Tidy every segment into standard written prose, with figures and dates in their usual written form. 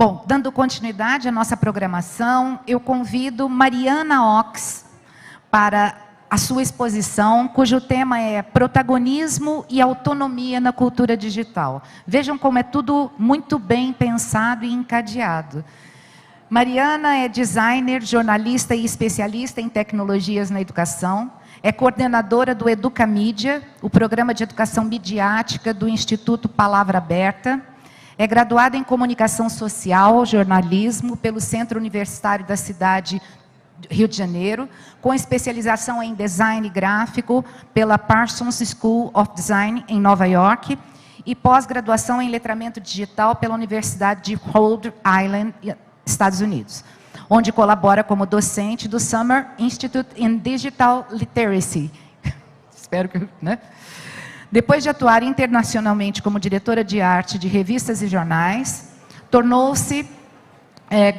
Bom, dando continuidade à nossa programação, eu convido Mariana Ox para a sua exposição, cujo tema é Protagonismo e Autonomia na Cultura Digital. Vejam como é tudo muito bem pensado e encadeado. Mariana é designer, jornalista e especialista em tecnologias na educação. É coordenadora do Educamídia, o programa de educação midiática do Instituto Palavra Aberta. É graduada em Comunicação Social, Jornalismo, pelo Centro Universitário da Cidade do Rio de Janeiro, com especialização em Design Gráfico pela Parsons School of Design, em Nova York, e pós-graduação em Letramento Digital pela Universidade de Rhode Island, Estados Unidos, onde colabora como docente do Summer Institute in Digital Literacy. Espero que... né? Depois de atuar internacionalmente como diretora de arte de revistas e jornais, tornou-se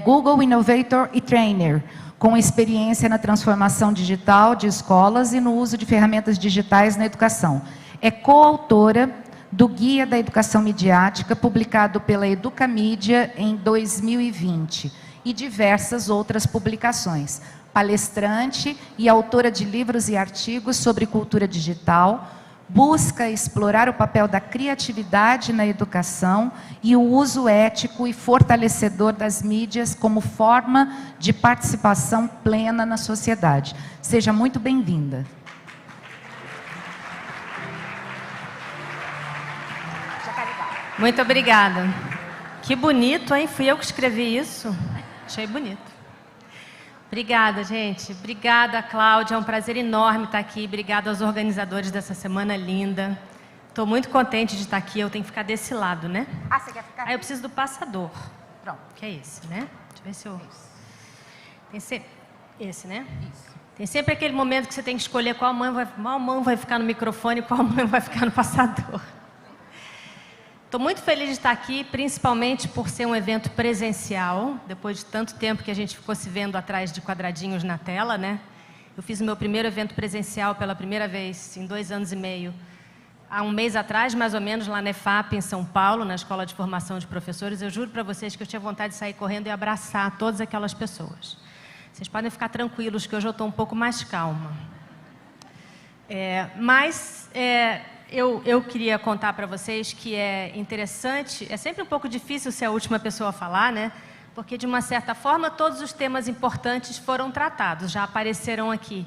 Google Innovator e Trainer, com experiência na transformação digital de escolas e no uso de ferramentas digitais na educação. É coautora do Guia da Educação Midiática, publicado pela Educamídia em 2020, e diversas outras publicações. Palestrante e autora de livros e artigos sobre cultura digital, busca explorar o papel da criatividade na educação e o uso ético e fortalecedor das mídias como forma de participação plena na sociedade. Seja muito bem-vinda. Muito obrigada. Que bonito, hein? Fui eu que escrevi isso. Achei bonito. Obrigada, gente. Obrigada, Cláudia. É um prazer enorme estar aqui. Obrigada aos organizadores dessa semana linda. Estou muito contente de estar aqui. Eu tenho que ficar desse lado, né? Ah, você quer ficar? Aí eu preciso do passador. Pronto. Que é esse, né? Deixa eu ver se eu... Tem sempre... Esse, né? Isso. Tem sempre aquele momento que você tem que escolher qual mão vai ficar no microfone e qual mão vai ficar no passador. Estou muito feliz de estar aqui, principalmente por ser um evento presencial, depois de tanto tempo que a gente ficou se vendo atrás de quadradinhos na tela, né? Eu fiz o meu primeiro evento presencial pela primeira vez em 2 anos e meio, há um mês atrás, mais ou menos, lá na EFAP, em São Paulo, na Escola de Formação de Professores. Eu juro para vocês que eu tinha vontade de sair correndo e abraçar todas aquelas pessoas. Vocês podem ficar tranquilos que hoje eu estou um pouco mais calma. Eu queria contar para vocês que é interessante, é sempre um pouco difícil ser a última pessoa a falar, né? Porque, de uma certa forma, todos os temas importantes foram tratados, já apareceram aqui.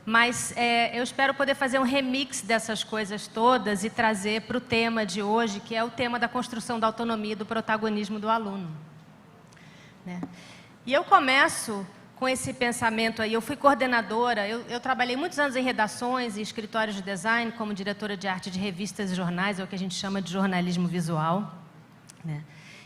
Mas eu espero poder fazer um remix dessas coisas todas e trazer para o tema de hoje, que é o tema da construção da autonomia e do protagonismo do aluno, né? E eu começo com esse pensamento aí. Eu fui coordenadora, eu trabalhei muitos anos em redações e escritórios de design, como diretora de arte de revistas e jornais, é o que a gente chama de jornalismo visual, né?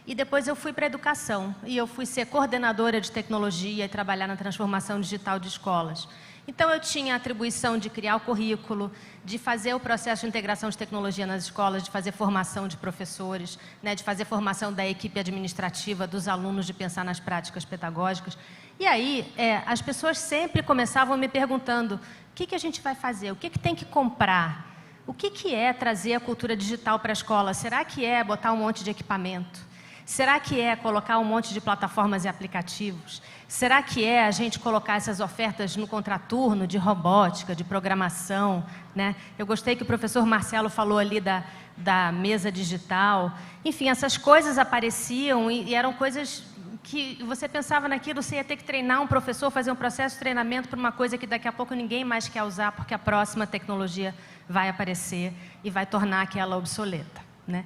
E depois eu fui para a educação, e eu fui ser coordenadora de tecnologia e trabalhar na transformação digital de escolas. Então, eu tinha a atribuição de criar o currículo, de fazer o processo de integração de tecnologia nas escolas, de fazer formação de professores, né, de fazer formação da equipe administrativa, dos alunos, de pensar nas práticas pedagógicas. E aí, as pessoas sempre começavam me perguntando: o que a gente vai fazer? O que tem que comprar? O que é trazer a cultura digital para a escola? Será que é botar um monte de equipamento? Será que é colocar um monte de plataformas e aplicativos? Será que é a gente colocar essas ofertas no contraturno de robótica, de programação, né? Eu gostei que o professor Marcelo falou ali da mesa digital. Enfim, essas coisas apareciam e eram coisas que você pensava naquilo, você ia ter que treinar um professor, fazer um processo de treinamento para uma coisa que daqui a pouco ninguém mais quer usar, porque a próxima tecnologia vai aparecer e vai tornar aquela obsoleta, né?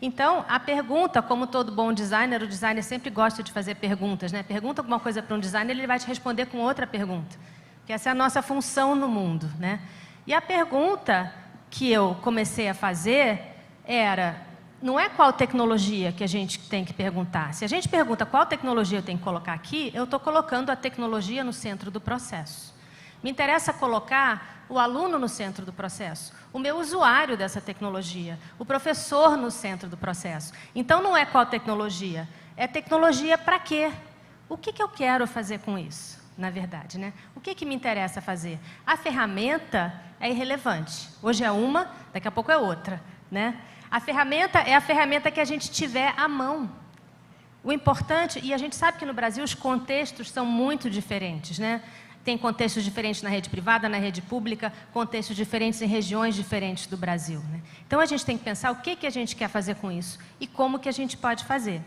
Então, a pergunta, como todo bom designer, o designer sempre gosta de fazer perguntas, né? Pergunta alguma coisa para um designer, ele vai te responder com outra pergunta, que essa é a nossa função no mundo, né? E a pergunta que eu comecei a fazer era, não é qual tecnologia que a gente tem que perguntar. Se a gente pergunta qual tecnologia eu tenho que colocar aqui, eu estou colocando a tecnologia no centro do processo. Me interessa colocar o aluno no centro do processo, o meu usuário dessa tecnologia, o professor no centro do processo. Então, não é qual tecnologia, é tecnologia para quê? O que eu quero fazer com isso, na verdade, né? O que me interessa fazer? A ferramenta é irrelevante. Hoje é uma, daqui a pouco é outra, né? A ferramenta é a ferramenta que a gente tiver à mão. O importante, e a gente sabe que no Brasil os contextos são muito diferentes, né? Tem contextos diferentes na rede privada, na rede pública, contextos diferentes em regiões diferentes do Brasil, né? Então a gente tem que pensar o que a gente quer fazer com isso e como que a gente pode fazer.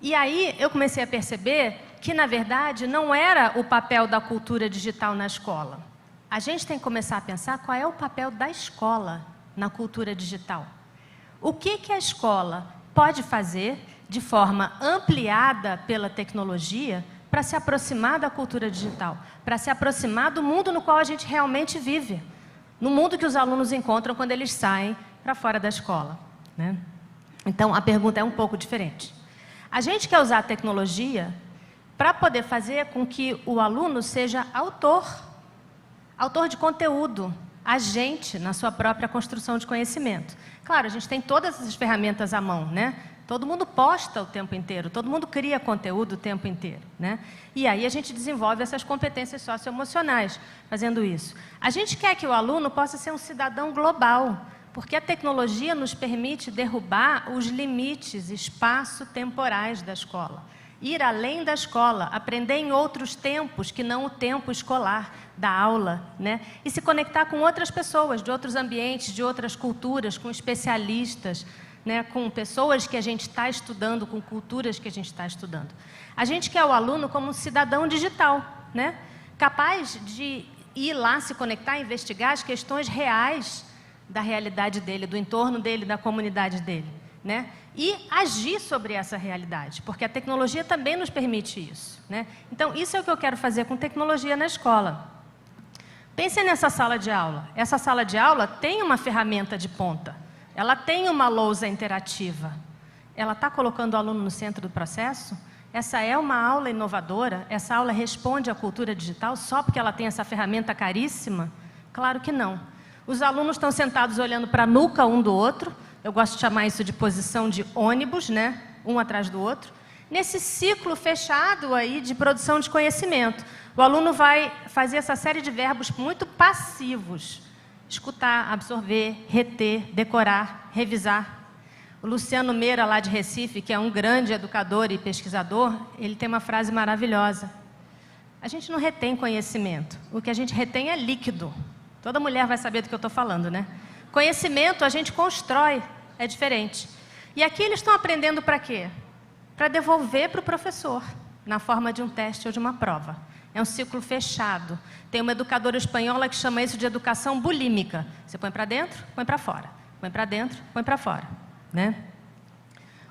E aí eu comecei a perceber que, na verdade, não era o papel da cultura digital na escola. A gente tem que começar a pensar qual é o papel da escola na cultura digital. O que a escola pode fazer de forma ampliada pela tecnologia para se aproximar da cultura digital, para se aproximar do mundo no qual a gente realmente vive, no mundo que os alunos encontram quando eles saem para fora da escola, né? Então, a pergunta é um pouco diferente. A gente quer usar a tecnologia para poder fazer com que o aluno seja autor de conteúdo, agente na sua própria construção de conhecimento. Claro, a gente tem todas as ferramentas à mão, né? Todo mundo posta o tempo inteiro, todo mundo cria conteúdo o tempo inteiro, né? E aí a gente desenvolve essas competências socioemocionais fazendo isso. A gente quer que o aluno possa ser um cidadão global, porque a tecnologia nos permite derrubar os limites espaço-temporais da escola. Ir além da escola, aprender em outros tempos que não o tempo escolar da aula, né? E se conectar com outras pessoas, de outros ambientes, de outras culturas, com especialistas, né? Com pessoas que a gente está estudando, com culturas que a gente está estudando. A gente quer o aluno como um cidadão digital, né? Capaz de ir lá se conectar, investigar as questões reais da realidade dele, do entorno dele, da comunidade dele, né? E agir sobre essa realidade, porque a tecnologia também nos permite isso, né? Então, isso é o que eu quero fazer com tecnologia na escola. Pense nessa sala de aula. Essa sala de aula tem uma ferramenta de ponta, ela tem uma lousa interativa. Ela está colocando o aluno no centro do processo? Essa é uma aula inovadora? Essa aula responde à cultura digital só porque ela tem essa ferramenta caríssima? Claro que não. Os alunos estão sentados olhando para a nuca um do outro. Eu gosto de chamar isso de posição de ônibus, né? Um atrás do outro. Nesse ciclo fechado aí de produção de conhecimento, o aluno vai fazer essa série de verbos muito passivos. Escutar, absorver, reter, decorar, revisar. O Luciano Meira, lá de Recife, que é um grande educador e pesquisador, ele tem uma frase maravilhosa. A gente não retém conhecimento. O que a gente retém é líquido. Toda mulher vai saber do que eu estou falando, né? Conhecimento a gente constrói, é diferente. E aqui eles estão aprendendo para quê? Para devolver para o professor, na forma de um teste ou de uma prova. É um ciclo fechado. Tem uma educadora espanhola que chama isso de educação bulímica. Você põe para dentro, põe para fora. Põe para dentro, põe para fora, né?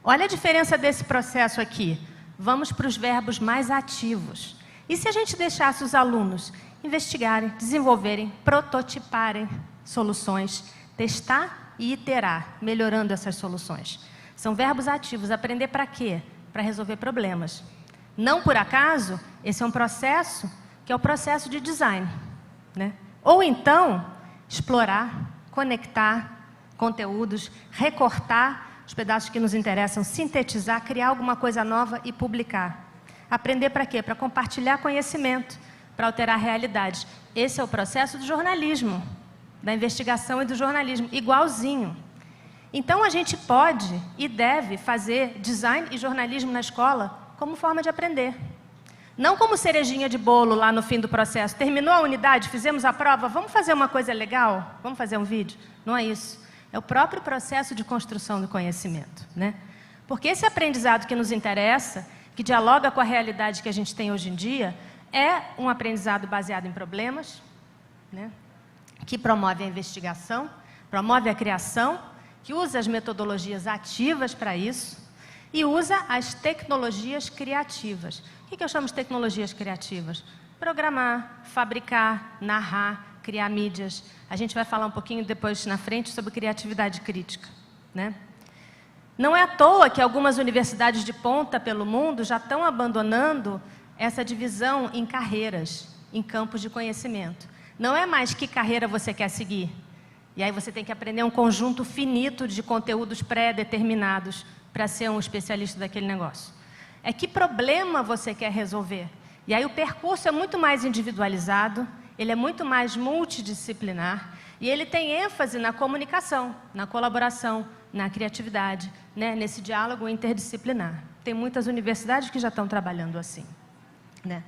Olha a diferença desse processo aqui. Vamos para os verbos mais ativos. E se a gente deixasse os alunos investigarem, desenvolverem, prototiparem soluções, testar e iterar, melhorando essas soluções? São verbos ativos. Aprender para quê? Para resolver problemas. Não por acaso, esse é um processo que é o processo de design, né? Ou então, explorar, conectar conteúdos, recortar os pedaços que nos interessam, sintetizar, criar alguma coisa nova e publicar. Aprender para quê? Para compartilhar conhecimento, para alterar realidades. Esse é o processo do jornalismo, da investigação e do jornalismo, igualzinho. Então, a gente pode e deve fazer design e jornalismo na escola como forma de aprender. Não como cerejinha de bolo lá no fim do processo. Terminou a unidade, fizemos a prova, vamos fazer uma coisa legal? Vamos fazer um vídeo? Não é isso. É o próprio processo de construção do conhecimento, né? Porque esse aprendizado que nos interessa, que dialoga com a realidade que a gente tem hoje em dia, é um aprendizado baseado em problemas, né? Que promove a investigação, promove a criação, que usa as metodologias ativas para isso e usa as tecnologias criativas. O que eu chamo de tecnologias criativas? Programar, fabricar, narrar, criar mídias. A gente vai falar um pouquinho depois na frente sobre criatividade crítica, né? Não é à toa que algumas universidades de ponta pelo mundo já estão abandonando essa divisão em carreiras, em campos de conhecimento. Não é mais que carreira você quer seguir. E aí você tem que aprender um conjunto finito de conteúdos pré-determinados para ser um especialista daquele negócio. É que problema você quer resolver. E aí o percurso é muito mais individualizado, ele é muito mais multidisciplinar, E ele tem ênfase na comunicação, na colaboração, na criatividade, né? Nesse diálogo interdisciplinar. Tem muitas universidades que já estão trabalhando assim, né?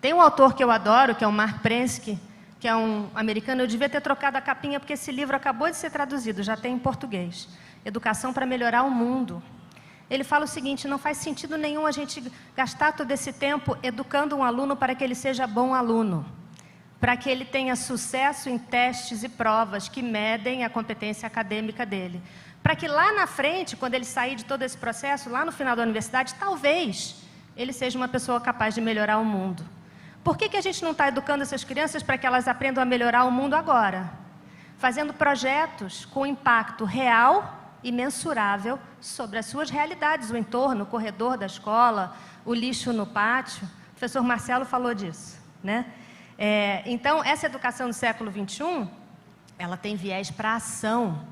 Tem um autor que eu adoro, que é o Mark Prensky, que é um americano. Eu devia ter trocado a capinha, porque esse livro acabou de ser traduzido, já tem em português. Educação para Melhorar o Mundo. Ele fala o seguinte: não faz sentido nenhum a gente gastar todo esse tempo educando um aluno para que ele seja bom aluno, para que ele tenha sucesso em testes e provas que medem a competência acadêmica dele, para que lá na frente, quando ele sair de todo esse processo, lá no final da universidade, talvez ele seja uma pessoa capaz de melhorar o mundo. Por que a gente não está educando essas crianças para que elas aprendam a melhorar o mundo agora? Fazendo projetos com impacto real e mensurável sobre as suas realidades, o entorno, o corredor da escola, o lixo no pátio. O professor Marcelo falou disso, né? Então, essa educação do século XXI, ela tem viés para ação.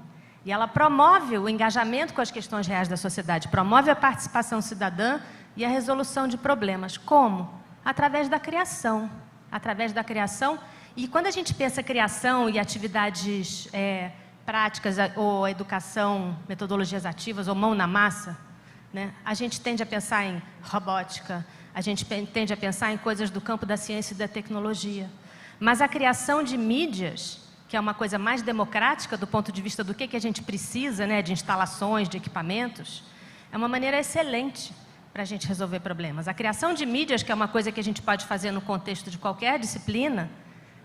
E ela promove o engajamento com as questões reais da sociedade, promove a participação cidadã e a resolução de problemas. Como? Através da criação. Através da criação. E quando a gente pensa criação e atividades práticas, ou educação, metodologias ativas, ou mão na massa, né, a gente tende a pensar em robótica, a gente tende a pensar em coisas do campo da ciência e da tecnologia. Mas a criação de mídias, que é uma coisa mais democrática do ponto de vista do que a gente precisa, né, de instalações, de equipamentos, é uma maneira excelente para a gente resolver problemas. A criação de mídias, que é uma coisa que a gente pode fazer no contexto de qualquer disciplina,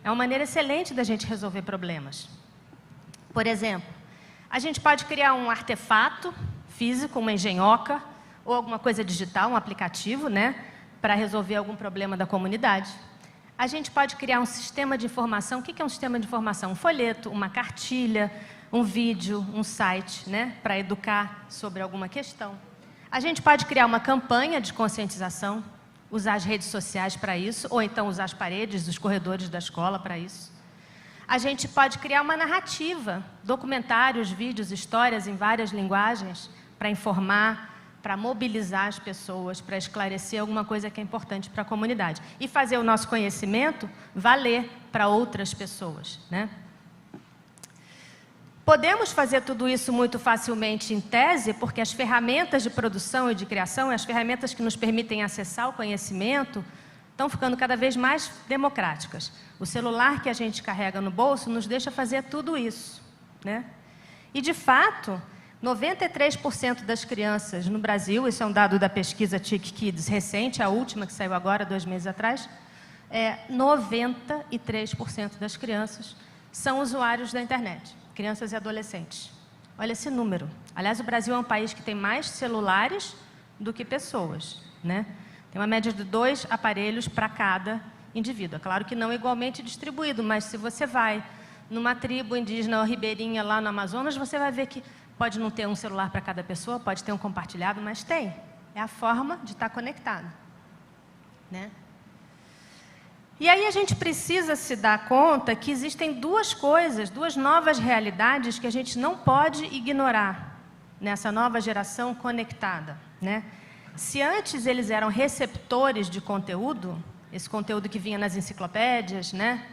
é uma maneira excelente da gente resolver problemas. Por exemplo, a gente pode criar um artefato físico, uma engenhoca, ou alguma coisa digital, um aplicativo, né, para resolver algum problema da comunidade. A gente pode criar um sistema de informação. O que é um sistema de informação? Um folheto, uma cartilha, um vídeo, um site, né, para educar sobre alguma questão. A gente pode criar uma campanha de conscientização, usar as redes sociais para isso, ou então usar as paredes, os corredores da escola para isso. A gente pode criar uma narrativa, documentários, vídeos, histórias em várias linguagens, para informar, para mobilizar as pessoas, para esclarecer alguma coisa que é importante para a comunidade. E fazer o nosso conhecimento valer para outras pessoas, né? Podemos fazer tudo isso muito facilmente em tese, porque as ferramentas de produção e de criação, as ferramentas que nos permitem acessar o conhecimento, estão ficando cada vez mais democráticas. O celular que a gente carrega no bolso nos deixa fazer tudo isso, né? E, de fato, 93% das crianças no Brasil, isso é um dado da pesquisa TIC Kids recente, a última que saiu agora, 2 meses atrás, 93% das crianças são usuários da internet, crianças e adolescentes. Olha esse número. Aliás, o Brasil é um país que tem mais celulares do que pessoas, né? Tem uma média de 2 aparelhos para cada indivíduo. É claro que não igualmente distribuído, mas se você vai numa tribo indígena ou ribeirinha lá no Amazonas, você vai ver que pode não ter um celular para cada pessoa, pode ter um compartilhado, mas tem. É a forma de estar conectado, né? E aí a gente precisa se dar conta que existem duas coisas, duas novas realidades que a gente não pode ignorar nessa nova geração conectada, né? Se antes eles eram receptores de conteúdo, esse conteúdo que vinha nas enciclopédias, né?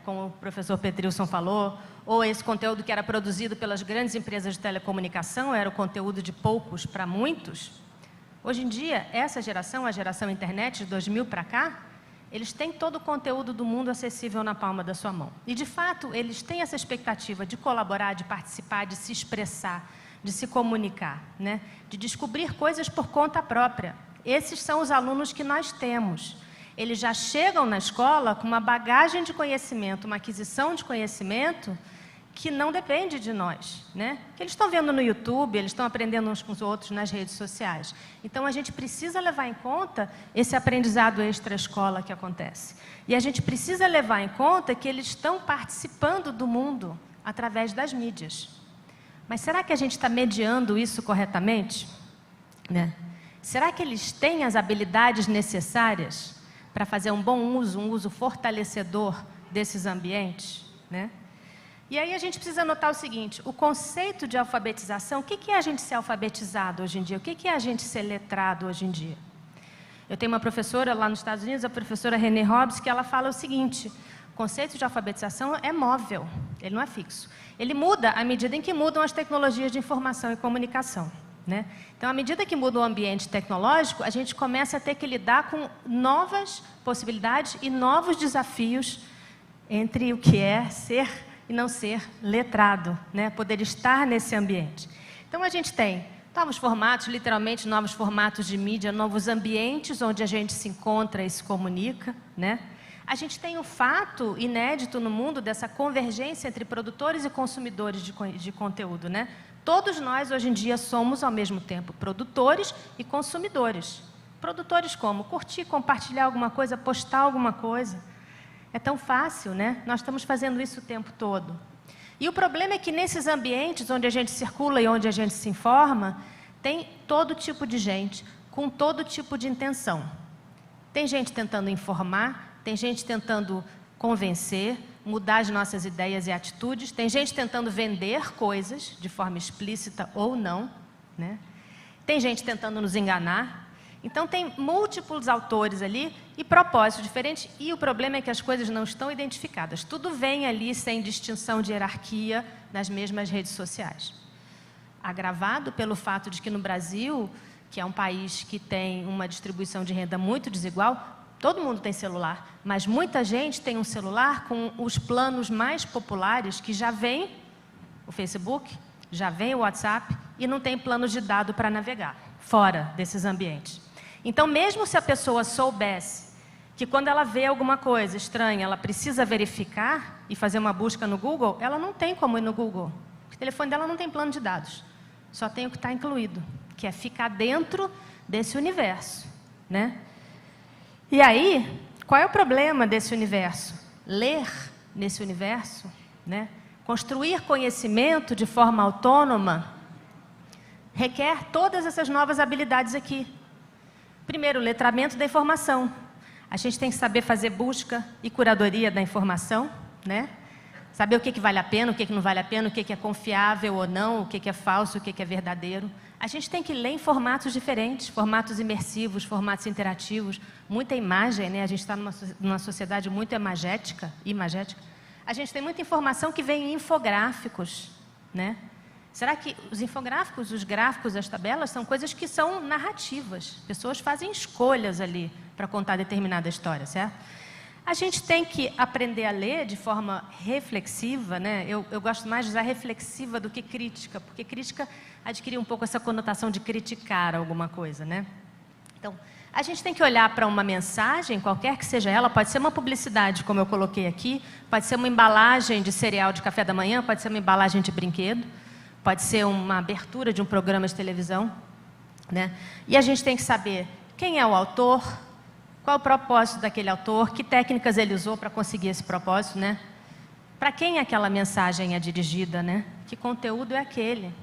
Como o professor Petrilson falou, ou esse conteúdo que era produzido pelas grandes empresas de telecomunicação, era o conteúdo de poucos para muitos. Hoje em dia, essa geração, a geração internet, de 2000 para cá, eles têm todo o conteúdo do mundo acessível na palma da sua mão. E, de fato, eles têm essa expectativa de colaborar, de participar, de se expressar, de se comunicar, né? De descobrir coisas por conta própria. Esses são os alunos que nós temos. Eles já chegam na escola com uma bagagem de conhecimento, uma aquisição de conhecimento que não depende de nós, né? Que eles estão vendo no YouTube, eles estão aprendendo uns com os outros nas redes sociais. Então, a gente precisa levar em conta esse aprendizado extra-escola que acontece. E a gente precisa levar em conta que eles estão participando do mundo através das mídias. Mas será que a gente está mediando isso corretamente? Né? Será que eles têm as habilidades necessárias para fazer um bom uso, um uso fortalecedor desses ambientes, né? E aí a gente precisa notar o seguinte: o conceito de alfabetização, o que é a gente ser alfabetizado hoje em dia? O que é a gente ser letrado hoje em dia? Eu tenho uma professora lá nos Estados Unidos, a professora Renée Hobbs, que ela fala o seguinte: conceito de alfabetização é móvel, ele não é fixo. Ele muda à medida em que mudam as tecnologias de informação e comunicação, né? Então, à medida que muda o ambiente tecnológico, a gente começa a ter que lidar com novas possibilidades e novos desafios entre o que é ser e não ser letrado, né? Poder estar nesse ambiente. Então, a gente tem novos formatos, literalmente novos formatos de mídia, novos ambientes onde a gente se encontra e se comunica, né? A gente tem um fato inédito no mundo dessa convergência entre produtores e consumidores de conteúdo, né? Todos nós, hoje em dia, somos, ao mesmo tempo, produtores e consumidores. Produtores como? Curtir, compartilhar alguma coisa, postar alguma coisa. É tão fácil, né? Nós estamos fazendo isso o tempo todo. E o problema é que nesses ambientes onde a gente circula e onde a gente se informa, tem todo tipo de gente, com todo tipo de intenção. Tem gente tentando informar, tem gente tentando convencer, mudar as nossas ideias e atitudes, tem gente tentando vender coisas, de forma explícita ou não, né? Tem gente tentando nos enganar. Então, tem múltiplos autores ali e propósitos diferentes, e o problema é que as coisas não estão identificadas. Tudo vem ali sem distinção de hierarquia nas mesmas redes sociais. Agravado pelo fato de que no Brasil, que é um país que tem uma distribuição de renda muito desigual, todo mundo tem celular, mas muita gente tem um celular com os planos mais populares, que já vem o Facebook, já vem o WhatsApp, e não tem planos de dado para navegar, fora desses ambientes. Então, mesmo se a pessoa soubesse que quando ela vê alguma coisa estranha, ela precisa verificar e fazer uma busca no Google, ela não tem como ir no Google. O telefone dela não tem plano de dados, só tem o que está incluído, que é ficar dentro desse universo, né? E aí, qual é o problema desse universo? Ler nesse universo, né? Construir conhecimento de forma autônoma requer todas essas novas habilidades aqui. Primeiro, o letramento da informação. A gente tem que saber fazer busca e curadoria da informação, né? Saber o que vale a pena, o que não vale a pena, o que é confiável ou não, o que é falso, o que é verdadeiro. A gente tem que ler em formatos diferentes, formatos imersivos, formatos interativos, muita imagem, né? A gente está numa sociedade muito imagética. A gente tem muita informação que vem em infográficos, né? Será que os infográficos, os gráficos, as tabelas, são coisas que são narrativas? Pessoas fazem escolhas ali para contar determinada história, certo? A gente tem que aprender a ler de forma reflexiva, né? Eu gosto mais de usar reflexiva do que crítica, porque crítica adquire um pouco essa conotação de criticar alguma coisa, né? Então, a gente tem que olhar para uma mensagem, qualquer que seja ela, pode ser uma publicidade, como eu coloquei aqui, pode ser uma embalagem de cereal de café da manhã, pode ser uma embalagem de brinquedo, pode ser uma abertura de um programa de televisão, né? E a gente tem que saber quem é o autor, qual o propósito daquele autor, que técnicas ele usou para conseguir esse propósito, né? Para quem aquela mensagem é dirigida, né? Que conteúdo é aquele?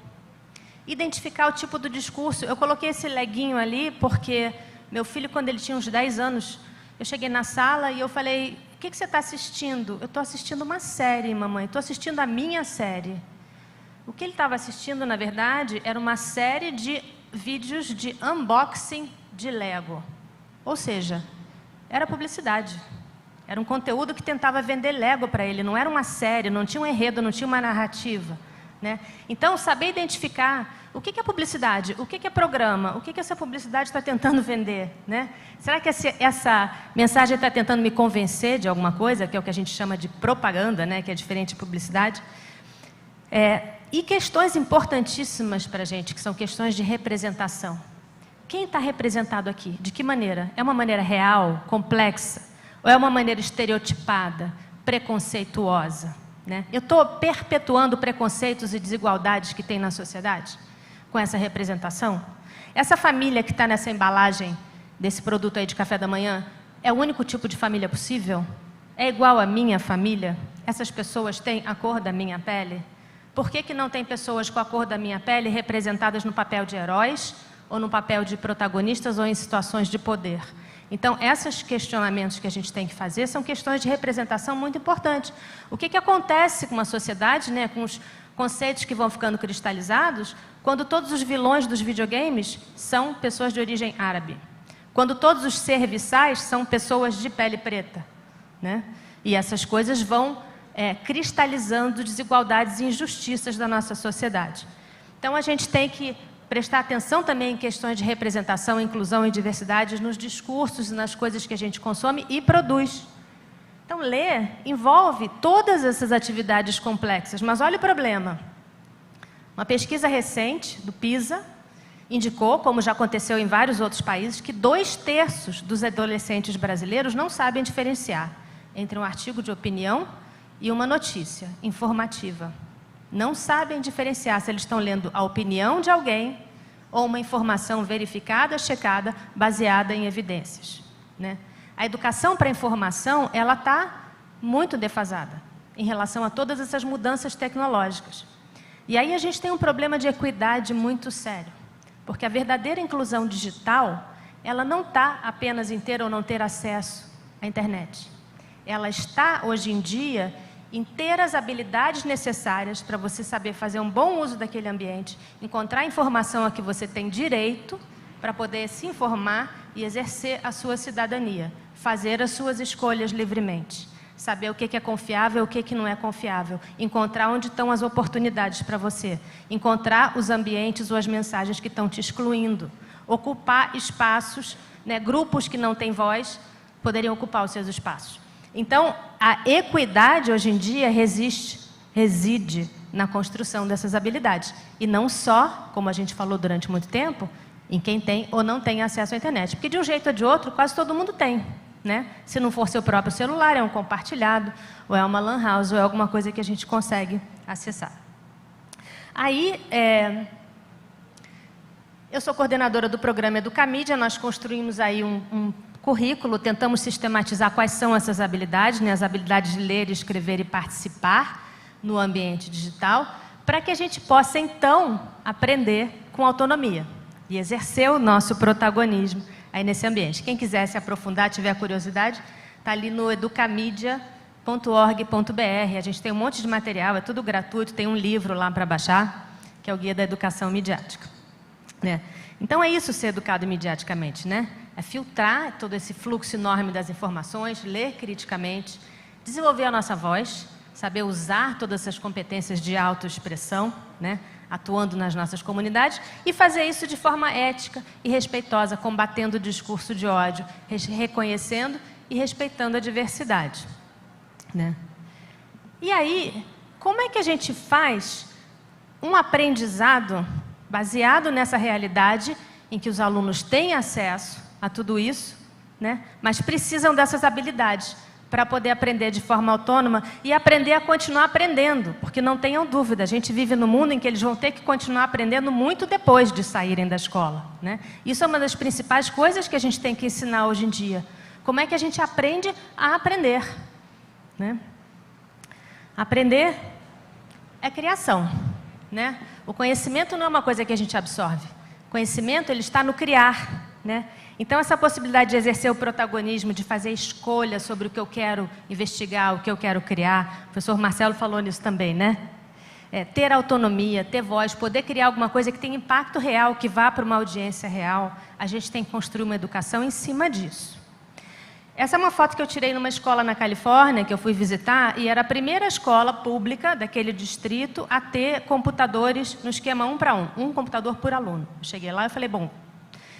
Identificar o tipo do discurso. Eu coloquei esse leguinho ali porque meu filho, quando ele tinha uns 10 anos, eu cheguei na sala e eu falei, o que você está assistindo? Eu estou assistindo uma série, mamãe, estou assistindo a minha série. O que ele estava assistindo, na verdade, era uma série de vídeos de unboxing de Lego. Ou seja, era publicidade. Era um conteúdo que tentava vender Lego para ele, não era uma série, não tinha um enredo, não tinha uma narrativa, né? Então, saber identificar o que é publicidade, o que é programa, o que essa publicidade está tentando vender, né? Será que essa mensagem está tentando me convencer de alguma coisa, que é o que a gente chama de propaganda, né? Que é diferente de publicidade? E questões importantíssimas para a gente, que são questões de representação. Quem está representado aqui? De que maneira? É uma maneira real, complexa? Ou é uma maneira estereotipada, preconceituosa, né? Eu estou perpetuando preconceitos e desigualdades que tem na sociedade com essa representação? Essa família que está nessa embalagem desse produto aí de café da manhã é o único tipo de família possível? É igual à minha família? Essas pessoas têm a cor da minha pele? Por que não tem pessoas com a cor da minha pele representadas no papel de heróis ou no papel de protagonistas ou em situações de poder? Então, esses questionamentos que a gente tem que fazer são questões de representação muito importantes. O que acontece com uma sociedade, né, com os conceitos que vão ficando cristalizados, quando todos os vilões dos videogames são pessoas de origem árabe? Quando todos os serviçais são pessoas de pele preta, né? E essas coisas vão cristalizando desigualdades e injustiças da nossa sociedade. Então, a gente tem que prestar atenção também em questões de representação, inclusão e diversidade nos discursos e nas coisas que a gente consome e produz. Então, ler envolve todas essas atividades complexas, mas olha o problema. Uma pesquisa recente do PISA indicou, como já aconteceu em vários outros países, que 2/3 dos adolescentes brasileiros não sabem diferenciar entre um artigo de opinião e uma notícia informativa. Não sabem diferenciar se eles estão lendo a opinião de alguém ou uma informação verificada, checada, baseada em evidências, né? A educação para a informação, ela está muito defasada em relação a todas essas mudanças tecnológicas. E aí a gente tem um problema de equidade muito sério, porque a verdadeira inclusão digital, ela não está apenas em ter ou não ter acesso à internet. Ela está, hoje em dia, em ter as habilidades necessárias para você saber fazer um bom uso daquele ambiente, encontrar a informação a que você tem direito para poder se informar e exercer a sua cidadania, fazer as suas escolhas livremente, saber o que é confiável e o que não é confiável, encontrar onde estão as oportunidades para você, encontrar os ambientes ou as mensagens que estão te excluindo, ocupar espaços, né, grupos que não têm voz poderiam ocupar os seus espaços. Então, a equidade hoje em dia reside na construção dessas habilidades. E não só, como a gente falou durante muito tempo, em quem tem ou não tem acesso à internet. Porque de um jeito ou de outro, quase todo mundo tem, né? Se não for seu próprio celular, é um compartilhado, ou é uma lan house, ou é alguma coisa que a gente consegue acessar. Aí, eu sou coordenadora do programa Educamídia, nós construímos aí um currículo, tentamos sistematizar quais são essas habilidades, né, as habilidades de ler, escrever e participar no ambiente digital, para que a gente possa, então, aprender com autonomia e exercer o nosso protagonismo aí nesse ambiente. Quem quiser se aprofundar, tiver curiosidade, está ali no educamidia.org.br. A gente tem um monte de material, é tudo gratuito, tem um livro lá para baixar, que é o Guia da Educação Midiática, né? Então, é isso ser educado midiaticamente, né? É filtrar todo esse fluxo enorme das informações, ler criticamente, desenvolver a nossa voz, saber usar todas essas competências de autoexpressão, né? Atuando nas nossas comunidades, e fazer isso de forma ética e respeitosa, combatendo o discurso de ódio, reconhecendo e respeitando a diversidade, né? E aí, como é que a gente faz um aprendizado baseado nessa realidade em que os alunos têm acesso a tudo isso, né? Mas precisam dessas habilidades para poder aprender de forma autônoma e aprender a continuar aprendendo, porque não tenham dúvida, a gente vive num mundo em que eles vão ter que continuar aprendendo muito depois de saírem da escola, né? Isso é uma das principais coisas que a gente tem que ensinar hoje em dia. Como é que a gente aprende a aprender, né? Aprender é criação, né? O conhecimento não é uma coisa que a gente absorve. O conhecimento, ele está no criar, né? Então, essa possibilidade de exercer o protagonismo, de fazer escolha sobre o que eu quero investigar, o que eu quero criar, o professor Marcelo falou nisso também, né? Ter autonomia, ter voz, poder criar alguma coisa que tenha impacto real, que vá para uma audiência real, a gente tem que construir uma educação em cima disso. Essa é uma foto que eu tirei numa escola na Califórnia, que eu fui visitar, e era a primeira escola pública daquele distrito a ter computadores no esquema 1:1, um computador por aluno. Eu cheguei lá e falei, bom,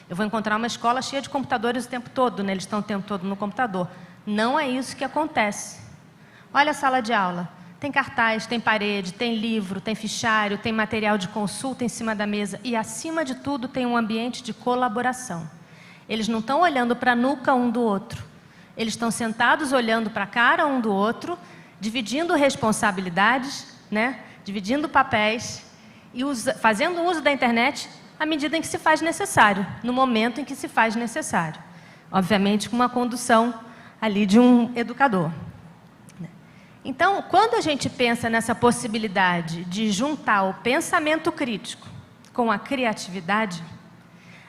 eu vou encontrar uma escola cheia de computadores o tempo todo, né? Eles estão o tempo todo no computador. Não é isso que acontece. Olha a sala de aula. Tem cartaz, tem parede, tem livro, tem fichário, tem material de consulta em cima da mesa e, acima de tudo, tem um ambiente de colaboração. Eles não estão olhando para a nuca um do outro. Eles estão sentados olhando para a cara um do outro, dividindo responsabilidades, né? Dividindo papéis e fazendo uso da internet à medida em que se faz necessário, no momento em que se faz necessário. Obviamente, com uma condução ali de um educador. Então, quando a gente pensa nessa possibilidade de juntar o pensamento crítico com a criatividade,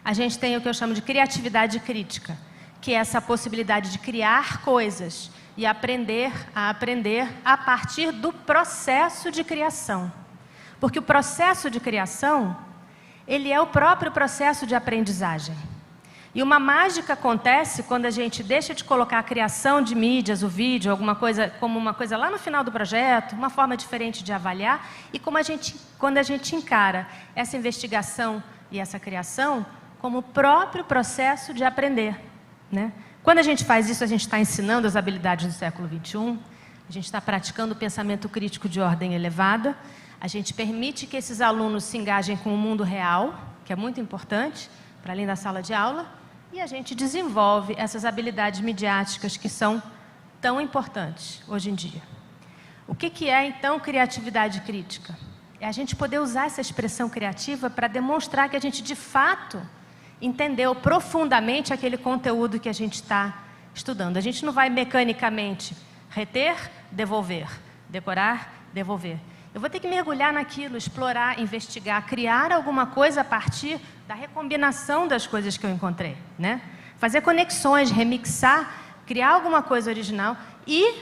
a gente tem o que eu chamo de criatividade crítica, que é essa possibilidade de criar coisas e aprender a partir do processo de criação. Porque o processo de criação, ele é o próprio processo de aprendizagem. E uma mágica acontece quando a gente deixa de colocar a criação de mídias, o vídeo, alguma coisa, como uma coisa lá no final do projeto, uma forma diferente de avaliar, e quando a gente encara essa investigação e essa criação como o próprio processo de aprender, né? Quando a gente faz isso, a gente está ensinando as habilidades do século XXI, a gente está praticando o pensamento crítico de ordem elevada, a gente permite que esses alunos se engajem com o mundo real, que é muito importante, para além da sala de aula, e a gente desenvolve essas habilidades midiáticas que são tão importantes hoje em dia. O que é, então, criatividade crítica? É a gente poder usar essa expressão criativa para demonstrar que a gente, de fato, entendeu profundamente aquele conteúdo que a gente está estudando. A gente não vai mecanicamente reter, devolver, decorar, devolver. Eu vou ter que mergulhar naquilo, explorar, investigar, criar alguma coisa a partir da recombinação das coisas que eu encontrei, né? Fazer conexões, remixar, criar alguma coisa original e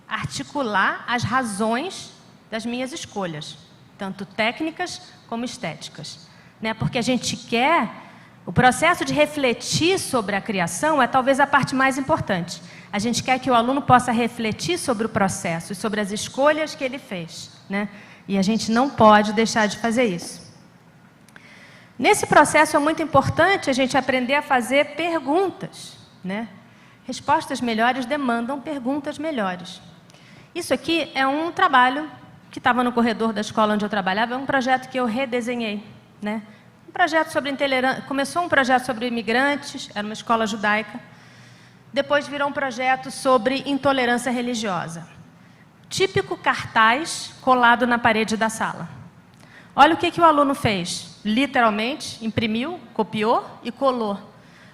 articular as razões das minhas escolhas, tanto técnicas como estéticas, né? Porque a gente quer... O processo de refletir sobre a criação é talvez a parte mais importante. A gente quer que o aluno possa refletir sobre o processo e sobre as escolhas que ele fez, né? E a gente não pode deixar de fazer isso. Nesse processo é muito importante a gente aprender a fazer perguntas, né? Respostas melhores demandam perguntas melhores. Isso aqui é um trabalho que estava no corredor da escola onde eu trabalhava, é um projeto que eu redesenhei, né? Um projeto sobre intolerância. Começou um projeto sobre imigrantes, era uma escola judaica. Depois virou um projeto sobre intolerância religiosa. Típico cartaz colado na parede da sala. Olha o que o aluno fez. Literalmente, imprimiu, copiou e colou.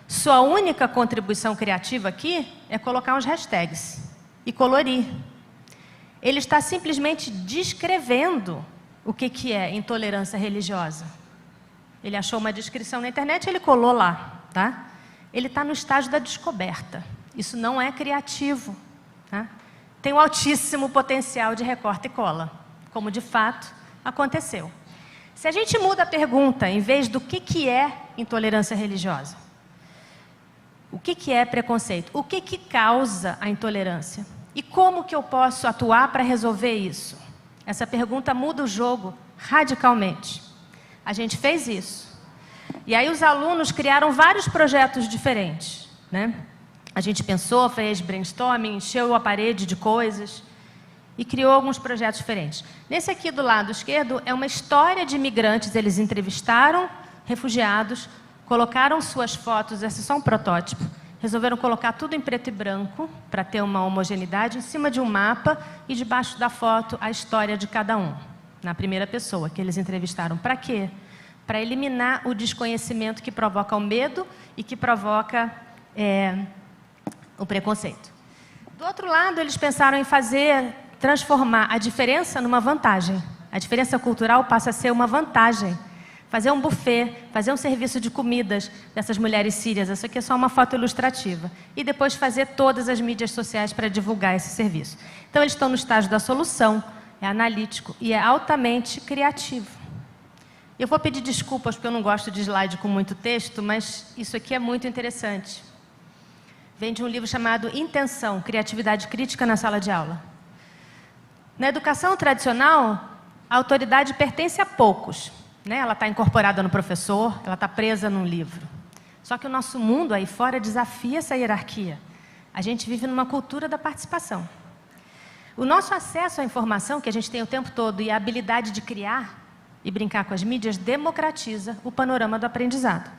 Sua única contribuição criativa aqui é colocar uns hashtags e colorir. Ele está simplesmente descrevendo o que é intolerância religiosa. Ele achou uma descrição na internet e ele colou lá, tá? Ele está no estágio da descoberta. Isso não é criativo, tá? Tem um altíssimo potencial de recorta e cola, como de fato aconteceu. Se a gente muda a pergunta, em vez do que é intolerância religiosa, o que é preconceito? O que causa a intolerância? E como que eu posso atuar para resolver isso? Essa pergunta muda o jogo radicalmente. A gente fez isso. E aí os alunos criaram vários projetos diferentes, né? A gente pensou, fez brainstorming, encheu a parede de coisas e criou alguns projetos diferentes. Nesse aqui do lado esquerdo é uma história de imigrantes. Eles entrevistaram refugiados, colocaram suas fotos, esse é só um protótipo, resolveram colocar tudo em preto e branco para ter uma homogeneidade em cima de um mapa e debaixo da foto a história de cada um. Na primeira pessoa, que eles entrevistaram. Para quê? Para eliminar o desconhecimento que provoca o medo e que provoca o preconceito. Do outro lado, eles pensaram em transformar a diferença numa vantagem. A diferença cultural passa a ser uma vantagem. Fazer um buffet, fazer um serviço de comidas dessas mulheres sírias. Essa aqui é só uma foto ilustrativa. E depois fazer todas as mídias sociais para divulgar esse serviço. Então, eles estão no estágio da solução. É analítico e é altamente criativo. Eu vou pedir desculpas porque eu não gosto de slide com muito texto, mas isso aqui é muito interessante. Vem de um livro chamado Intenção, Criatividade Crítica na Sala de Aula. Na educação tradicional, a autoridade pertence a poucos, né? Ela está incorporada no professor, ela está presa num livro. Só que o nosso mundo aí fora desafia essa hierarquia. A gente vive numa cultura da participação. O nosso acesso à informação, que a gente tem o tempo todo, e a habilidade de criar e brincar com as mídias, democratiza o panorama do aprendizado.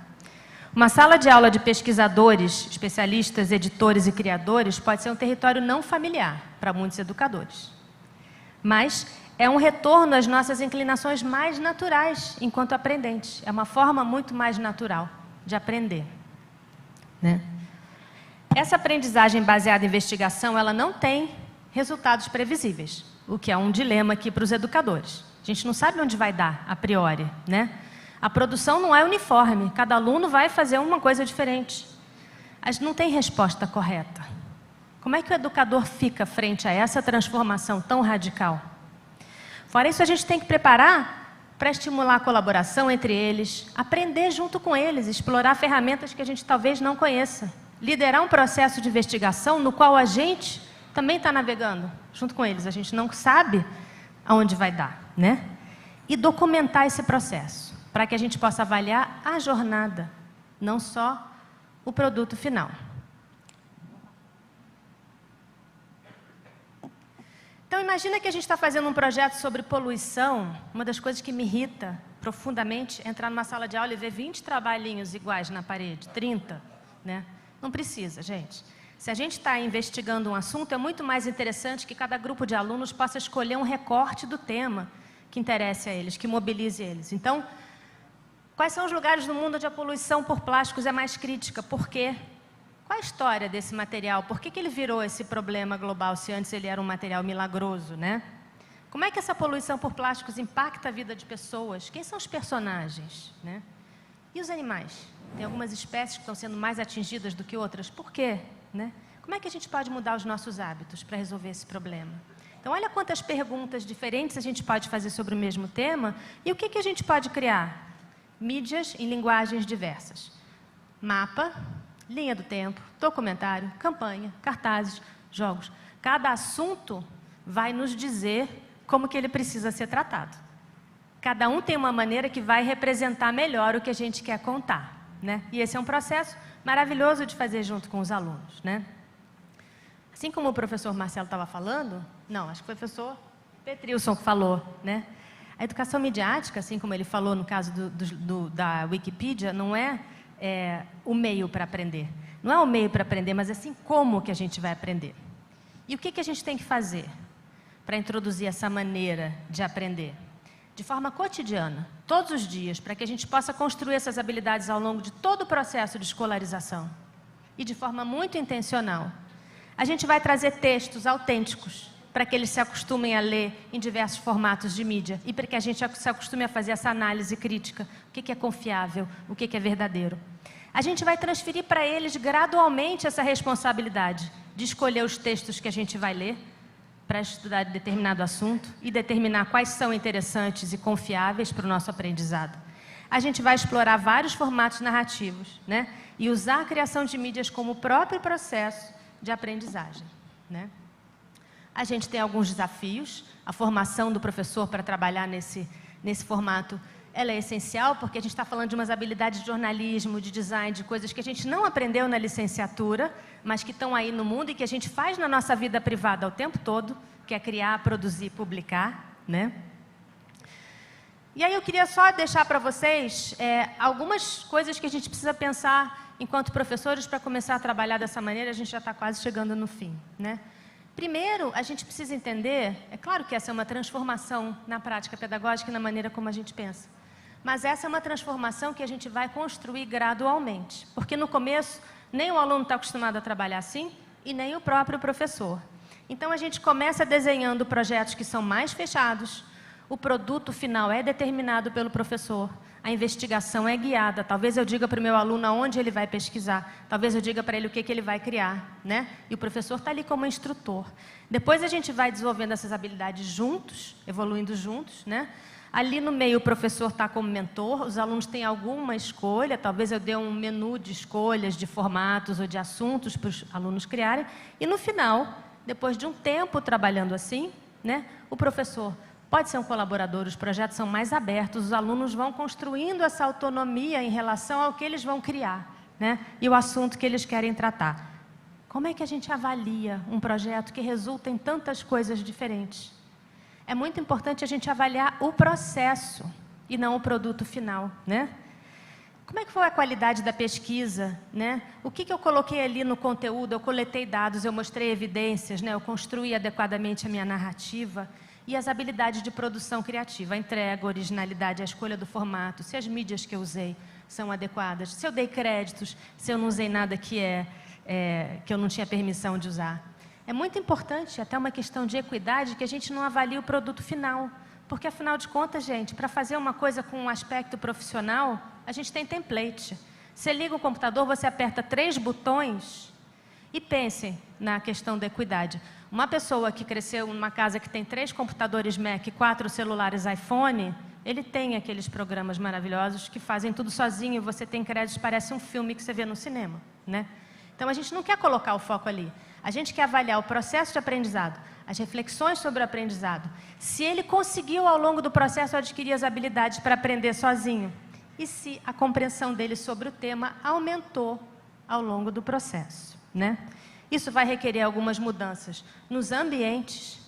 Uma sala de aula de pesquisadores, especialistas, editores e criadores pode ser um território não familiar para muitos educadores. Mas é um retorno às nossas inclinações mais naturais enquanto aprendentes. É uma forma muito mais natural de aprender, né? Essa aprendizagem baseada em investigação, ela não tem resultados previsíveis, o que é um dilema aqui para os educadores. A gente não sabe onde vai dar, a priori, né? A produção não é uniforme, cada aluno vai fazer uma coisa diferente. A gente não tem resposta correta. Como é que o educador fica frente a essa transformação tão radical? Fora isso, a gente tem que preparar para estimular a colaboração entre eles, aprender junto com eles, explorar ferramentas que a gente talvez não conheça, liderar um processo de investigação no qual a gente também está navegando junto com eles, a gente não sabe aonde vai dar, né? E documentar esse processo, para que a gente possa avaliar a jornada, não só o produto final. Então, imagina que a gente está fazendo um projeto sobre poluição. Uma das coisas que me irrita profundamente é entrar numa sala de aula e ver 20 trabalhinhos iguais na parede, 30, né? Não precisa, gente. Se a gente está investigando um assunto, é muito mais interessante que cada grupo de alunos possa escolher um recorte do tema que interesse a eles, que mobilize eles. Então, quais são os lugares no mundo onde a poluição por plásticos é mais crítica? Por quê? Qual a história desse material? Por que ele virou esse problema global, se antes ele era um material milagroso, né? Como é que essa poluição por plásticos impacta a vida de pessoas? Quem são os personagens, né? E os animais? Tem algumas espécies que estão sendo mais atingidas do que outras. Por quê, né? Como é que a gente pode mudar os nossos hábitos para resolver esse problema? Então, olha quantas perguntas diferentes a gente pode fazer sobre o mesmo tema e o que a gente pode criar? Mídias em linguagens diversas. Mapa, linha do tempo, documentário, campanha, cartazes, jogos. Cada assunto vai nos dizer como que ele precisa ser tratado. Cada um tem uma maneira que vai representar melhor o que a gente quer contar, né? E esse é um processo maravilhoso de fazer junto com os alunos, né? Assim como o professor Marcelo estava falando, não, acho que foi o professor Petrilson que falou, né? A educação midiática, assim como ele falou no caso da Wikipedia, não é o meio para aprender. Não é o meio para aprender, mas assim como que a gente vai aprender. E o que a gente tem que fazer para introduzir essa maneira de aprender? De forma cotidiana, todos os dias, para que a gente possa construir essas habilidades ao longo de todo o processo de escolarização. E de forma muito intencional. A gente vai trazer textos autênticos, para que eles se acostumem a ler em diversos formatos de mídia e para que a gente se acostume a fazer essa análise crítica, o que é confiável, o que é verdadeiro. A gente vai transferir para eles gradualmente essa responsabilidade de escolher os textos que a gente vai ler para estudar determinado assunto e determinar quais são interessantes e confiáveis para o nosso aprendizado. A gente vai explorar vários formatos narrativos, né? E usar a criação de mídias como o próprio processo de aprendizagem, né? A gente tem alguns desafios. A formação do professor para trabalhar nesse formato, ela é essencial, porque a gente está falando de umas habilidades de jornalismo, de design, de coisas que a gente não aprendeu na licenciatura, mas que estão aí no mundo e que a gente faz na nossa vida privada o tempo todo, que é criar, produzir, publicar, né? E aí eu queria só deixar para vocês algumas coisas que a gente precisa pensar enquanto professores para começar a trabalhar dessa maneira. A gente já está quase chegando no fim, né? Primeiro, a gente precisa entender, é claro que essa é uma transformação na prática pedagógica e na maneira como a gente pensa, mas essa é uma transformação que a gente vai construir gradualmente, porque no começo nem o aluno está acostumado a trabalhar assim e nem o próprio professor. Então a gente começa desenhando projetos que são mais fechados, o produto final é determinado pelo professor, a investigação é guiada. Talvez eu diga para o meu aluno aonde ele vai pesquisar, talvez eu diga para ele o que ele vai criar, né? E o professor está ali como instrutor. Depois a gente vai desenvolvendo essas habilidades juntos, evoluindo juntos, né? Ali no meio o professor está como mentor, os alunos têm alguma escolha, talvez eu dê um menu de escolhas, de formatos ou de assuntos para os alunos criarem. E no final, depois de um tempo trabalhando assim, né, o professor pode ser um colaborador, os projetos são mais abertos, os alunos vão construindo essa autonomia em relação ao que eles vão criar, né? E o assunto que eles querem tratar. Como é que a gente avalia um projeto que resulta em tantas coisas diferentes? É muito importante a gente avaliar o processo e não o produto final, né? Como é que foi a qualidade da pesquisa, né? O que eu coloquei ali no conteúdo? Eu coletei dados, eu mostrei evidências, né? Eu construí adequadamente a minha narrativa. E as habilidades de produção criativa, a entrega, a originalidade, a escolha do formato, se as mídias que eu usei são adequadas, se eu dei créditos, se eu não usei nada que eu não tinha permissão de usar. É muito importante, até uma questão de equidade, que a gente não avalie o produto final. Porque, afinal de contas, gente, para fazer uma coisa com um aspecto profissional, a gente tem template. Você liga o computador, você aperta 3 botões e pensem na questão da equidade. Uma pessoa que cresceu numa casa que tem 3 computadores Mac e 4 celulares iPhone, ele tem aqueles programas maravilhosos que fazem tudo sozinho, você tem créditos, parece um filme que você vê no cinema, né? Então, a gente não quer colocar o foco ali. A gente quer avaliar o processo de aprendizado, as reflexões sobre o aprendizado. Se ele conseguiu, ao longo do processo, adquirir as habilidades para aprender sozinho. E se a compreensão dele sobre o tema aumentou ao longo do processo, né? Isso vai requerer algumas mudanças nos ambientes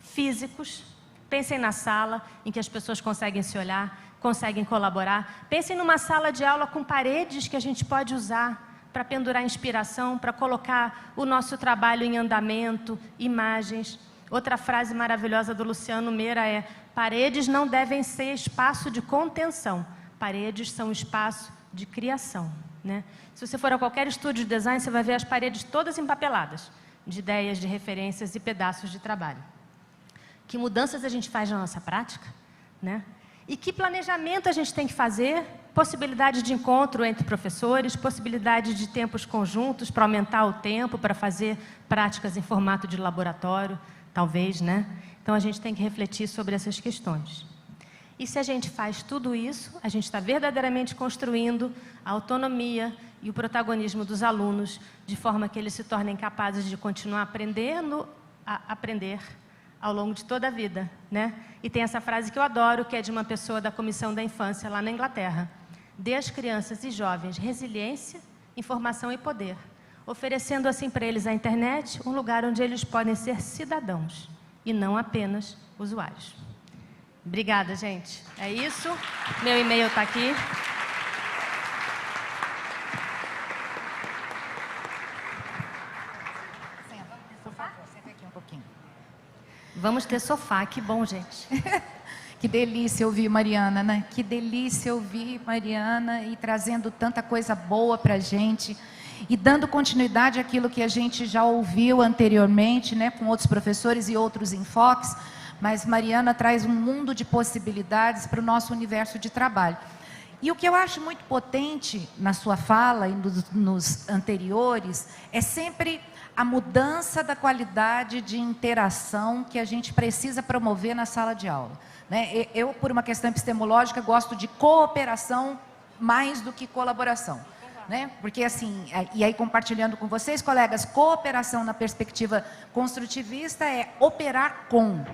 físicos. Pensem na sala, em que as pessoas conseguem se olhar, conseguem colaborar. Pensem numa sala de aula com paredes que a gente pode usar para pendurar inspiração, para colocar o nosso trabalho em andamento, imagens. Outra frase maravilhosa do Luciano Meira é: paredes não devem ser espaço de contenção, paredes são espaço de criação, né? Se você for a qualquer estúdio de design, você vai ver as paredes todas empapeladas, de ideias, de referências e pedaços de trabalho. Que mudanças a gente faz na nossa prática, né? E que planejamento a gente tem que fazer? Possibilidade de encontro entre professores, possibilidade de tempos conjuntos para aumentar o tempo, para fazer práticas em formato de laboratório, talvez, né? Então, a gente tem que refletir sobre essas questões. E se a gente faz tudo isso, a gente está verdadeiramente construindo a autonomia e o protagonismo dos alunos, de forma que eles se tornem capazes de continuar aprendendo a aprender ao longo de toda a vida, né? E tem essa frase que eu adoro, que é de uma pessoa da Comissão da Infância, lá na Inglaterra. Dê às crianças e jovens resiliência, informação e poder, oferecendo assim para eles a internet, um lugar onde eles podem ser cidadãos e não apenas usuários. Obrigada, gente. É isso. Meu e-mail está aqui. Senta aqui um pouquinho. Vamos ter sofá, que bom, gente. Que delícia ouvir Mariana, né? Que delícia ouvir Mariana e trazendo tanta coisa boa para a gente e dando continuidade àquilo que a gente já ouviu anteriormente, né? Com outros professores e outros enfoques, mas Mariana traz um mundo de possibilidades para o nosso universo de trabalho. E o que eu acho muito potente na sua fala e nos anteriores é sempre a mudança da qualidade de interação que a gente precisa promover na sala de aula, né? Eu, por uma questão epistemológica, gosto de cooperação mais do que colaboração, né? Porque assim, e aí compartilhando com vocês, colegas, cooperação na perspectiva construtivista é operar com,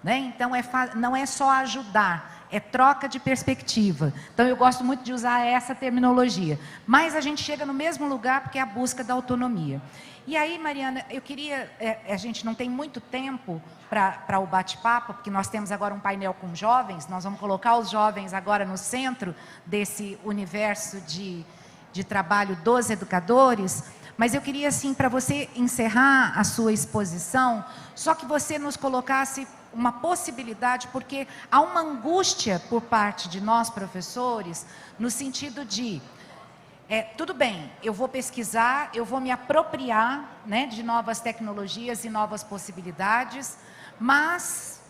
né? Então não é só ajudar, é troca de perspectiva. Então eu gosto muito de usar essa terminologia. Mas a gente chega no mesmo lugar porque é a busca da autonomia. E aí, Mariana, eu queria, a gente não tem muito tempo para o bate-papo, porque nós temos agora um painel com jovens, nós vamos colocar os jovens agora no centro desse universo de trabalho dos educadores, mas eu queria, assim, para você encerrar a sua exposição, só que você nos colocasse uma possibilidade, porque há uma angústia por parte de nós, professores, no sentido de, tudo bem, eu vou pesquisar, eu vou me apropriar, né, de novas tecnologias e novas possibilidades, mas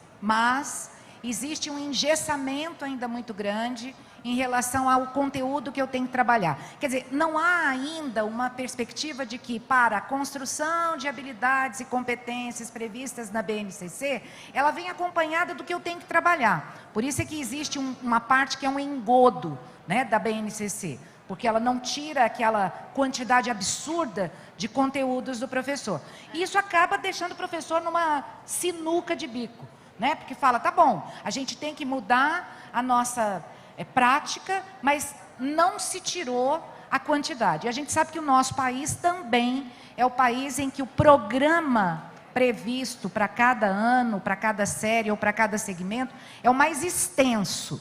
existe um engessamento ainda muito grande em relação ao conteúdo que eu tenho que trabalhar. Quer dizer, não há ainda uma perspectiva de que para a construção de habilidades e competências previstas na BNCC, ela vem acompanhada do que eu tenho que trabalhar. Por isso é que existe uma parte que é um engodo, né, da BNCC, porque ela não tira aquela quantidade absurda de conteúdos do professor. E isso acaba deixando o professor numa sinuca de bico, né? Porque fala, tá bom, a gente tem que mudar a nossa prática, mas não se tirou a quantidade. E a gente sabe que o nosso país também é o país em que o programa previsto para cada ano, para cada série ou para cada segmento, é o mais extenso.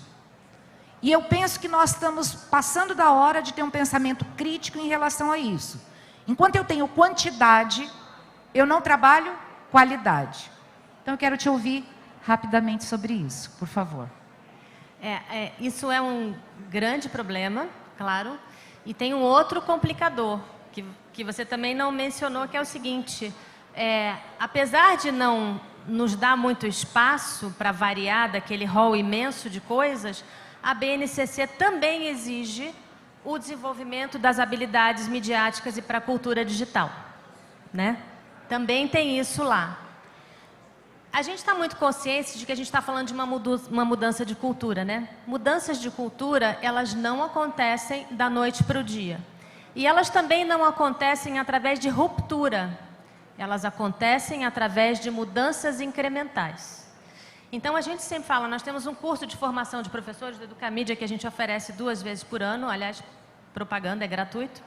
E eu penso que nós estamos passando da hora de ter um pensamento crítico em relação a isso. Enquanto eu tenho quantidade, eu não trabalho qualidade. Então eu quero te ouvir rapidamente sobre isso, por favor. Isso é um grande problema, claro, e tem um outro complicador, que você também não mencionou, que é o seguinte, apesar de não nos dar muito espaço para variar daquele rol imenso de coisas, a BNCC também exige o desenvolvimento das habilidades midiáticas e para a cultura digital, né? Também tem isso lá. A gente está muito consciente de que a gente está falando de uma mudança de cultura, né? Mudanças de cultura, elas não acontecem da noite para o dia. E elas também não acontecem através de ruptura. Elas acontecem através de mudanças incrementais. Então, a gente sempre fala, nós temos um curso de formação de professores do Educamídia que a gente oferece 2 vezes por ano, aliás, propaganda, é gratuito.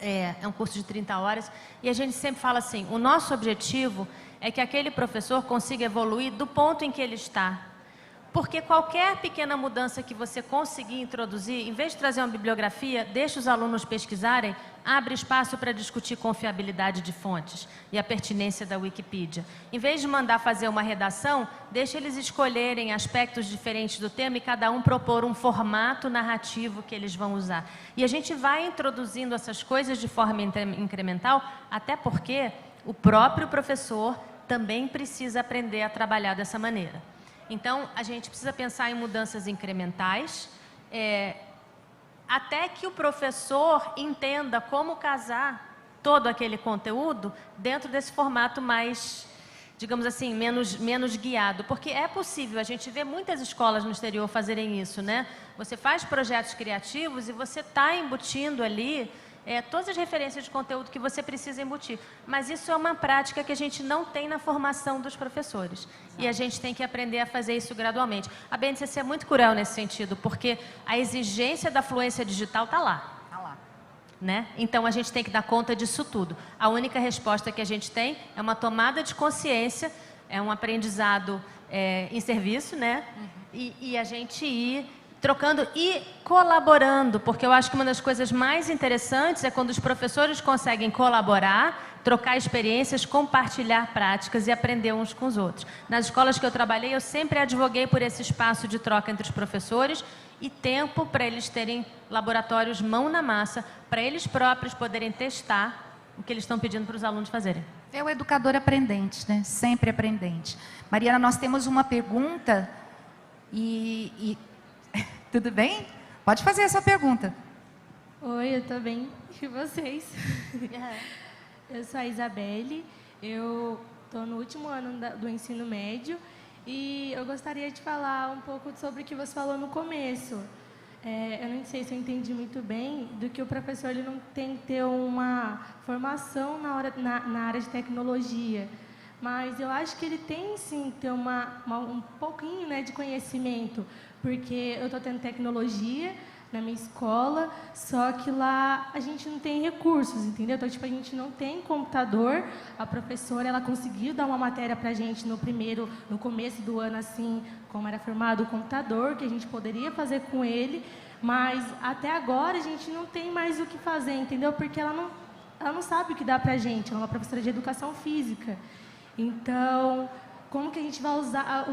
É um curso de 30 horas. E a gente sempre fala assim, o nosso objetivo é que aquele professor consiga evoluir do ponto em que ele está. Porque qualquer pequena mudança que você conseguir introduzir, em vez de trazer uma bibliografia, deixa os alunos pesquisarem, abre espaço para discutir confiabilidade de fontes e a pertinência da Wikipedia. Em vez de mandar fazer uma redação, deixa eles escolherem aspectos diferentes do tema e cada um propor um formato narrativo que eles vão usar. E a gente vai introduzindo essas coisas de forma incremental, até porque o próprio professor também precisa aprender a trabalhar dessa maneira. Então, a gente precisa pensar em mudanças incrementais, até que o professor entenda como casar todo aquele conteúdo dentro desse formato mais, digamos assim, menos guiado. Porque é possível, a gente vê muitas escolas no exterior fazerem isso, né? Você faz projetos criativos e você está embutindo ali todas as referências de conteúdo que você precisa embutir. Mas isso é uma prática que a gente não tem na formação dos professores. Exato. E a gente tem que aprender a fazer isso gradualmente. A BNCC é muito cruel nesse sentido, porque a exigência da fluência digital está lá. Está lá. Né? Então, a gente tem que dar conta disso tudo. A única resposta que a gente tem é uma tomada de consciência, é um aprendizado em serviço, né? Uhum. E a gente ir trocando e colaborando, porque eu acho que uma das coisas mais interessantes é quando os professores conseguem colaborar, trocar experiências, compartilhar práticas e aprender uns com os outros. Nas escolas que eu trabalhei, eu sempre advoguei por esse espaço de troca entre os professores e tempo para eles terem laboratórios mão na massa, para eles próprios poderem testar o que eles estão pedindo para os alunos fazerem. É o educador aprendente, né? Sempre aprendente. Mariana, nós temos uma pergunta Tudo bem? Pode fazer a sua pergunta. Oi, eu tô bem. E vocês? Eu sou a Isabelle, eu estou no último ano do ensino médio e eu gostaria de falar um pouco sobre o que você falou no começo. Eu não sei se eu entendi muito bem do que o professor ele não tem que ter uma formação na área de tecnologia. Mas eu acho que ele tem, sim, ter um pouquinho, né, de conhecimento, porque eu estou tendo tecnologia na minha escola, só que lá a gente não tem recursos, entendeu? Então, tipo, a gente não tem computador. A professora, ela conseguiu dar uma matéria para a gente no começo do ano, assim, como era formado o computador, que a gente poderia fazer com ele, mas até agora a gente não tem mais o que fazer, entendeu? Porque ela não sabe o que dá para a gente, ela é uma professora de educação física. Então, como que a gente vai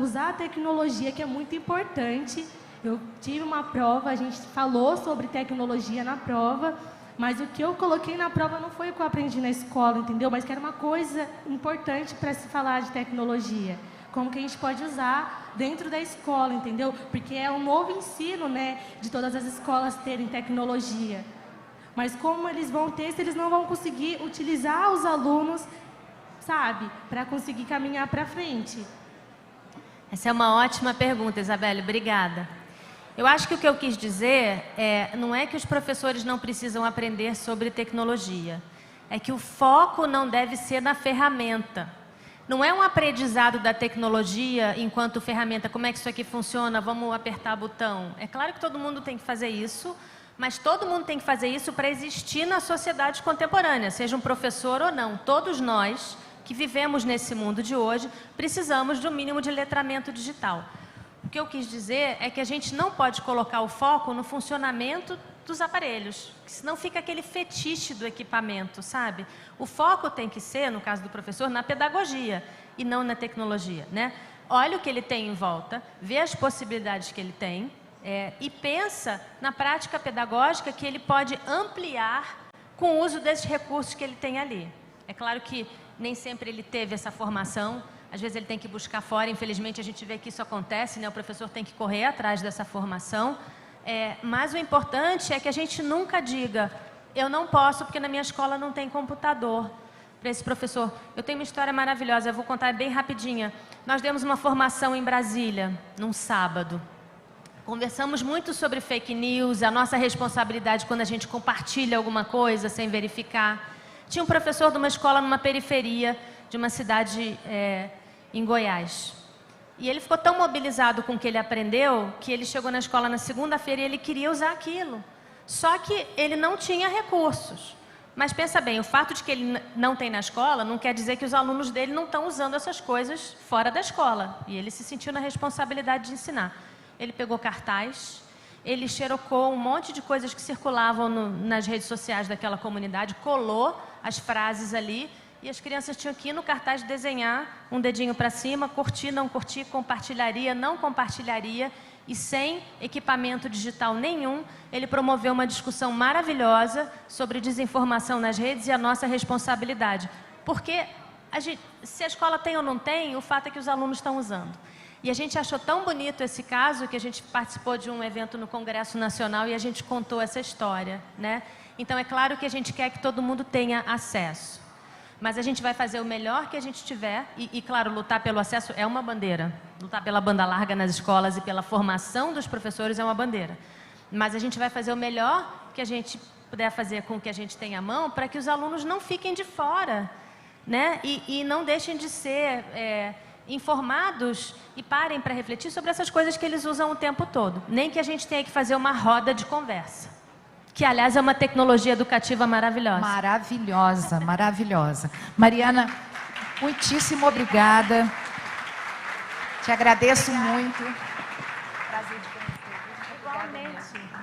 usar a tecnologia, que é muito importante. Eu tive uma prova, a gente falou sobre tecnologia na prova, mas o que eu coloquei na prova não foi o que eu aprendi na escola, entendeu? Mas que era uma coisa importante para se falar de tecnologia. Como que a gente pode usar dentro da escola, entendeu? Porque é um novo ensino, né, de todas as escolas terem tecnologia. Mas como eles vão ter se eles não vão conseguir utilizar os alunos, sabe, para conseguir caminhar para frente? Essa é uma ótima pergunta, Isabelle, obrigada. Eu acho que o que eu quis dizer não é que os professores não precisam aprender sobre tecnologia, é que o foco não deve ser na ferramenta. Não é um aprendizado da tecnologia enquanto ferramenta, como é que isso aqui funciona, vamos apertar botão. É claro que todo mundo tem que fazer isso, mas todo mundo tem que fazer isso para existir na sociedade contemporânea, seja um professor ou não. Todos nós que vivemos nesse mundo de hoje, precisamos de um mínimo de letramento digital. O que eu quis dizer é que a gente não pode colocar o foco no funcionamento dos aparelhos, senão fica aquele fetiche do equipamento, sabe? O foco tem que ser, no caso do professor, na pedagogia e não na tecnologia, né? Olha o que ele tem em volta, vê as possibilidades que ele tem e pensa na prática pedagógica que ele pode ampliar com o uso desses recursos que ele tem ali. É claro que nem sempre ele teve essa formação, às vezes ele tem que buscar fora, infelizmente a gente vê que isso acontece, né? O professor tem que correr atrás dessa formação, mas o importante é que a gente nunca diga, eu não posso porque na minha escola não tem computador, para esse professor. Eu tenho uma história maravilhosa, eu vou contar bem rapidinha. Nós demos uma formação em Brasília, num sábado. Conversamos muito sobre fake news, a nossa responsabilidade quando a gente compartilha alguma coisa sem verificar. Tinha um professor de uma escola numa periferia de uma cidade em Goiás. E ele ficou tão mobilizado com o que ele aprendeu, que ele chegou na escola na segunda-feira e ele queria usar aquilo. Só que ele não tinha recursos. Mas pensa bem, o fato de que ele não tem na escola não quer dizer que os alunos dele não estão usando essas coisas fora da escola. E ele se sentiu na responsabilidade de ensinar. Ele pegou cartaz, ele xerocou um monte de coisas que circulavam nas redes sociais daquela comunidade, colou as frases ali e as crianças tinham que ir no cartaz desenhar um dedinho para cima, curtir, não curtir, compartilharia, não compartilharia. E sem equipamento digital nenhum, ele promoveu uma discussão maravilhosa sobre desinformação nas redes e a nossa responsabilidade. Porque se a escola tem ou não tem, o fato é que os alunos estão usando. E a gente achou tão bonito esse caso que a gente participou de um evento no Congresso Nacional e a gente contou essa história, né? Então, é claro que a gente quer que todo mundo tenha acesso. Mas a gente vai fazer o melhor que a gente tiver e, claro, lutar pelo acesso é uma bandeira. Lutar pela banda larga nas escolas e pela formação dos professores é uma bandeira. Mas a gente vai fazer o melhor que a gente puder fazer com o que a gente tem à mão para que os alunos não fiquem de fora, né? E não deixem de ser informados e parem para refletir sobre essas coisas que eles usam o tempo todo. Nem que a gente tenha que fazer uma roda de conversa. Que, aliás, é uma tecnologia educativa maravilhosa. Maravilhosa, maravilhosa. Mariana, muitíssimo obrigada. Te agradeço muito. Prazer de conhecer. Igualmente.